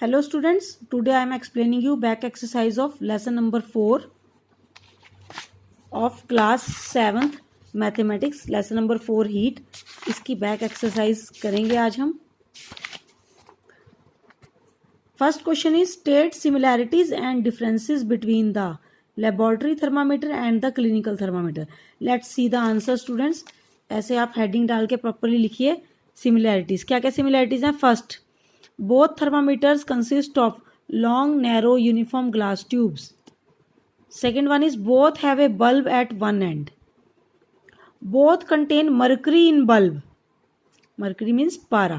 Hello students, today I am explaining you back exercise of lesson number 4 of class 7th mathematics, lesson number 4 heat. इसकी back exercise करेंगे आज हम. First question is state similarities and differences between the laboratory thermometer and the clinical thermometer. Let's see the answer students. ऐसे आप heading डाल के properly लिखिए similarities. क्या क्या similarities हैं? First, both thermometers consist of long, narrow, uniform glass tubes. Second one is both have a bulb at one end. Both contain mercury in bulb. Mercury means para.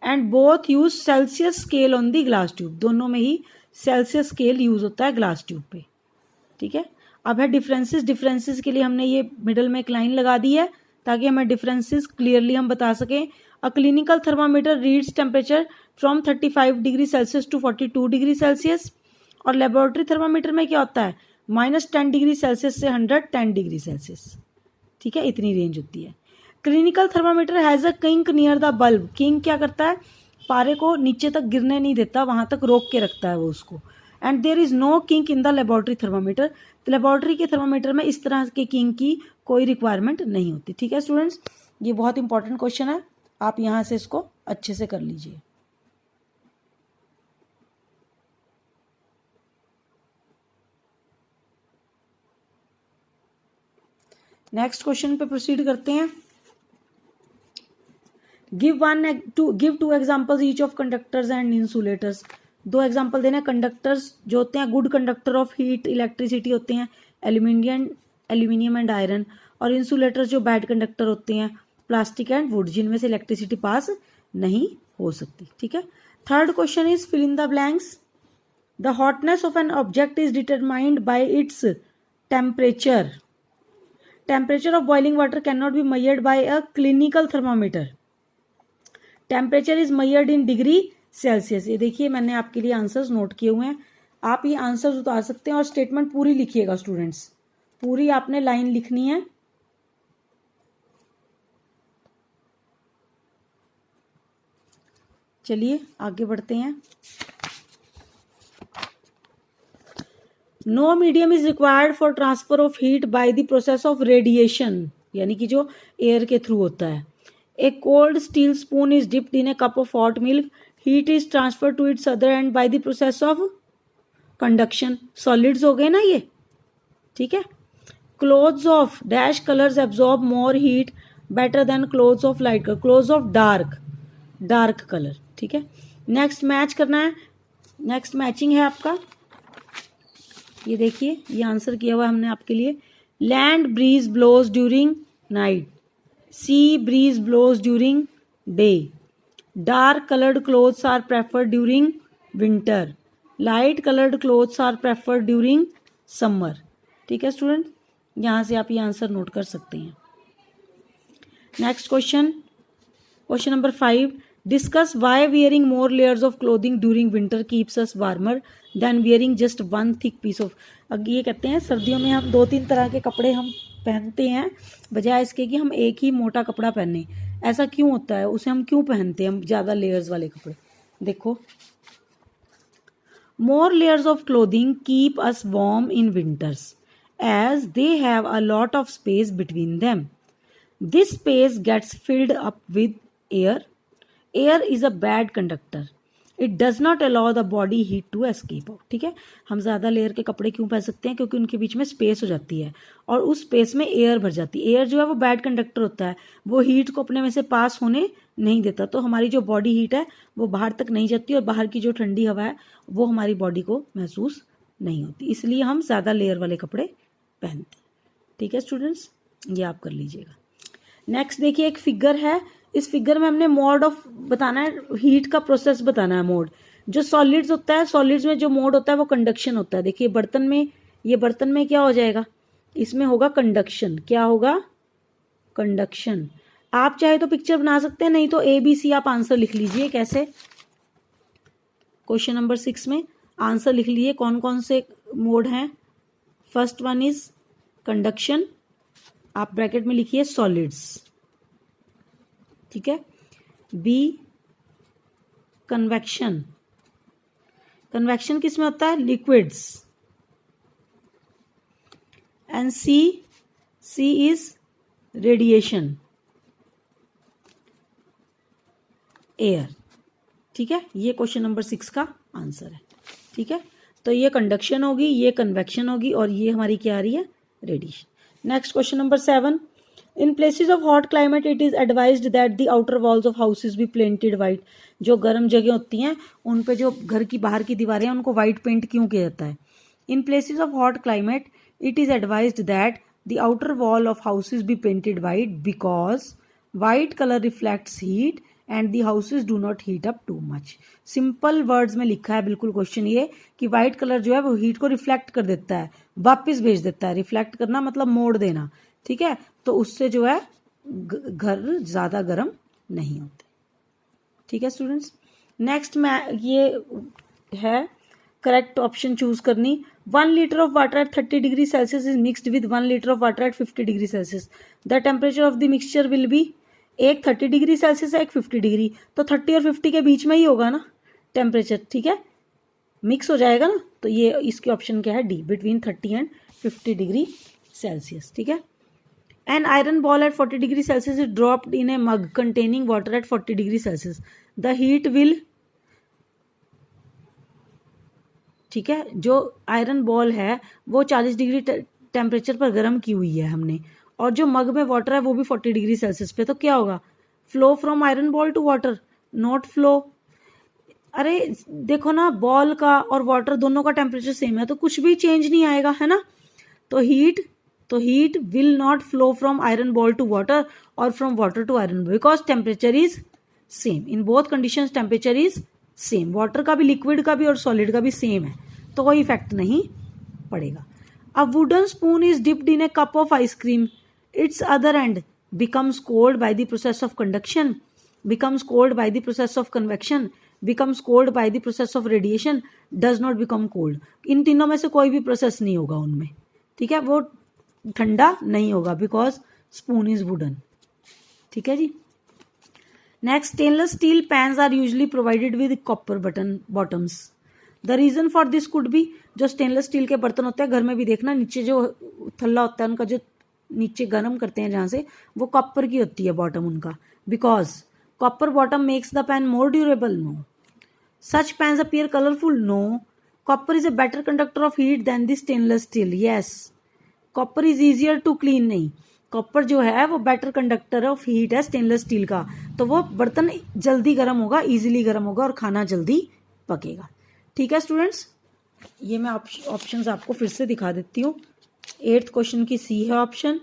And both use Celsius scale on the glass tube. दोनों में ही Celsius scale use होता है glass tube पे. ठीक है. अब है differences. Differences के लिए हमने ये मिडल में एक लाइन लगा दी है ताकि हमें डिफरेंसेस क्लियरली हम बता सकें. A clinical thermometer reads temperature from 35 degree Celsius to 42 degree Celsius. और लेबोरेटरी थर्मामीटर में क्या होता है? -10 डिग्री सेल्सियस से 110 डिग्री सेल्सियस. ठीक है, इतनी रेंज होती है. Clinical thermometer has a kink near the bulb. Kink क्या करता है? पारे को नीचे तक गिरने नहीं देता, वहाँ तक रोक के रखता है वो उसको. And there is no kink in the laboratory thermometer. तो लेबोरेटरी के थर्मामीटर में इस तरह के किंक की कोई रिक्वायरमेंट नहीं होती. ठीक है स्टूडेंट्स, ये बहुत इंपॉर्टेंट क्वेश्चन है, आप यहाँ से इसको अच्छे से कर लीजिए. नेक्स्ट क्वेश्चन पे प्रोसीड करते हैं. Give to examples each of conductors and insulators. दो एग्जांपल देना. कंडक्टर्स जो होते हैं good conductor of heat electricity होते हैं, एल्यूमिनियम एंड आयरन. और इंसुलेटर्स जो बैड कंडक्टर होते हैं, प्लास्टिक एंड वुड, जिनमें से इलेक्ट्रिसिटी पास नहीं हो सकती. ठीक है. Third question is fill in the blanks. The hotness of an object is determined by its temperature. Temperature of boiling water cannot be measured by a clinical thermometer. Temperature is measured in degree Celsius. ये देखिए मैंने आपके लिए answers note किए हुए हैं, आप ये आंसर्स उतार सकते हैं. और स्टेटमेंट पूरी लिखिएगा स्टूडेंट्स, पूरी आपने लाइन लिखनी है. चलिए आगे बढ़ते हैं. No medium is required for transfer of heat by the process of radiation, यानी कि जो एयर के थ्रू होता है. A cold steel spoon is dipped in a cup of hot milk. Heat is transfer to its other end by the process of conduction. Solids हो गए ना ये. ठीक है. Clothes of dash colours absorb more heat better than clothes of light colour. Clothes of dark colour. ठीक है. Next match करना है. नेक्स्ट मैचिंग है आपका. ये देखिए, ये आंसर किया हुआ हमने आपके लिए. Land breeze blows during night, sea breeze blows during day. Dark coloured clothes are preferred during winter. Light coloured clothes are preferred during summer. ठीक है स्टूडेंट, यहाँ से आप ये आंसर नोट कर सकते हैं. Next question, question number 5. Discuss why wearing more layers of clothing during winter keeps us warmer than wearing just one thick piece of. अब ये कहते हैं सर्दियों में हम 2-3 तरह के कपड़े हम पहनते हैं बजाय इसके कि हम एक ही मोटा कपड़ा पहने. ऐसा क्यों होता है? उसे हम क्यों पहनते हैं हम ज़्यादा लेयर्स वाले कपड़े? देखो, more layers of clothing keep us warm in winters as they have a lot of space between them. This space gets filled up with air. Air is a bad conductor. It does not allow the body heat to escape out. ठीक है. हम ज़्यादा layer के कपड़े क्यों पहन सकते हैं? क्योंकि उनके बीच में स्पेस हो जाती है और उस स्पेस में एयर भर जाती है. एयर जो है वो बैड कंडक्टर होता है, वो हीट को अपने में से पास होने नहीं देता. तो हमारी जो बॉडी हीट है वो बाहर तक नहीं जाती और बाहर की जो ठंडी हवा है वो हमारी बॉडी को महसूस नहीं होती. इसलिए हम ज़्यादा लेयर वाले कपड़े पहनते हैं. ठीक है स्टूडेंट्स, ये आप कर लीजिएगा. नेक्स्ट देखिए, एक फिगर है. इस फिगर में हमने मोड ऑफ बताना है, हीट का प्रोसेस बताना है. मोड जो सॉलिड्स होता है, सॉलिड्स में जो मोड होता है वो कंडक्शन होता है. देखिए बर्तन में, ये बर्तन में क्या हो जाएगा? इसमें होगा कंडक्शन. क्या होगा? कंडक्शन. आप चाहे तो पिक्चर बना सकते हैं, नहीं तो ABC आप आंसर लिख लीजिए. कैसे? क्वेश्चन नंबर 6 में आंसर लिख लीजिए कौन कौन से मोड हैं. फर्स्ट वन इज कंडक्शन, आप ब्रैकेट में लिखिए सॉलिड्स. ठीक है. बी कन्वेक्शन, कन्वेक्शन किस में होता है? Liquids. And C is radiation, air. ठीक है, ये क्वेश्चन नंबर 6 का आंसर है। ठीक है, तो ये कंडक्शन होगी, ये कन्वेक्शन होगी, और ये हमारी क्या आ रही है? Radiation. Next question number 7, in places of hot climate it is advised that the outer walls of houses be painted white. जो गर्म जगह होती हैं उन पे जो घर की बाहर की दीवारें हैं उनको वाइट पेंट क्यों किया जाता है? In places of hot climate it is advised that the outer wall of houses be painted white because white colour reflects heat and the houses do not heat up too much. Simple words में लिखा है बिल्कुल question ये कि white colour जो है वो heat को रिफ्लेक्ट कर देता है, वापस भेज देता है। रिफ्लेक्ट करना मतलब मोड़ देना। ठीक है, तो उससे जो है घर ज्यादा गर्म नहीं होते। ठीक है स्टूडेंट्स, नेक्स्ट में ये है करेक्ट ऑप्शन चूज करनी। 1 litre of water at 30 degree Celsius is mixed with 1 litre of water at 50 degree Celsius. The temperature of the mixture will be, एक 30 डिग्री सेल्सियस है, एक 50 डिग्री, तो 30 और 50 के बीच में ही होगा ना टेम्परेचर। ठीक है, मिक्स हो जाएगा ना, तो ये इसके ऑप्शन क्या है? D, between 30 and 50 degree Celsius. ठीक है, an iron ball at 40 degree Celsius is dropped in a mug containing water at 40 degree Celsius. The heat will, ठीक है, जो आयरन बॉल है वो 40 डिग्री टेम्परेचर पर गर्म की हुई है हमने, और जो मग में वाटर है वो भी 40 डिग्री सेल्सियस पे, तो क्या होगा? Flow from iron ball to water, not flow. अरे देखो ना, बॉल का और वाटर दोनों का टेम्परेचर सेम है, तो कुछ भी चेंज नहीं आएगा, है ना। तो heat will not flow from iron ball to water और from water to iron ball because temperature is same. In both conditions temperature is same, water का भी, लिक्विड का भी और सॉलिड का भी सेम है, तो कोई इफेक्ट नहीं पड़ेगा। A wooden spoon is dipped in a cup of ice cream, its other end becomes cold by the process of conduction, becomes cold by the process of convection, becomes cold by the process of radiation, does not become cold। इन तीनों में से कोई भी process नहीं होगा उनमें। ठीक है, वो ठंडा नहीं होगा बिकॉज स्पून इज वुडन। ठीक है जी। Next, stainless steel pans are usually provided with copper button bottoms. The reason for this could be, जो स्टेनलेस स्टील के बर्तन होते हैं घर में भी देखना, नीचे जो थल्ला होता है उनका, जो नीचे गर्म करते हैं जहां से, वो कॉपर की होती है बॉटम उनका, because copper bottom makes the pan more durable. No, such pans appear colourful. No, copper is a better conductor of heat than the stainless steel. Yes, copper is easier to clean. नहीं, copper जो है वो better conductor of heat है stainless steel का, तो वो बर्तन जल्दी गर्म होगा, इजीली गर्म होगा और खाना जल्दी पकेगा। ठीक है स्टूडेंट्स, ये मैं ऑप्शंस आपको फिर से दिखा देती हूँ। 8th क्वेश्चन की सी है ऑप्शन,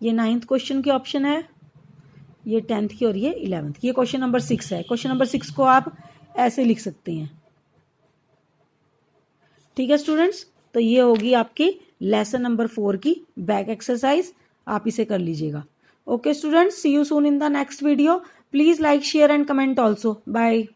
ये 9th क्वेश्चन की ऑप्शन है, ये 10th की और ये 11th की। ये क्वेश्चन नंबर 6 है। क्वेश्चन नंबर 6 को आप ऐसे लिख सकते हैं। ठीक है स्टूडेंट्स, तो ये होगी आपकी लेसन नंबर 4 की बैक एक्सरसाइज, आप इसे कर लीजिएगा। Okay students, see you soon in the next video. Please like, share and comment also. Bye.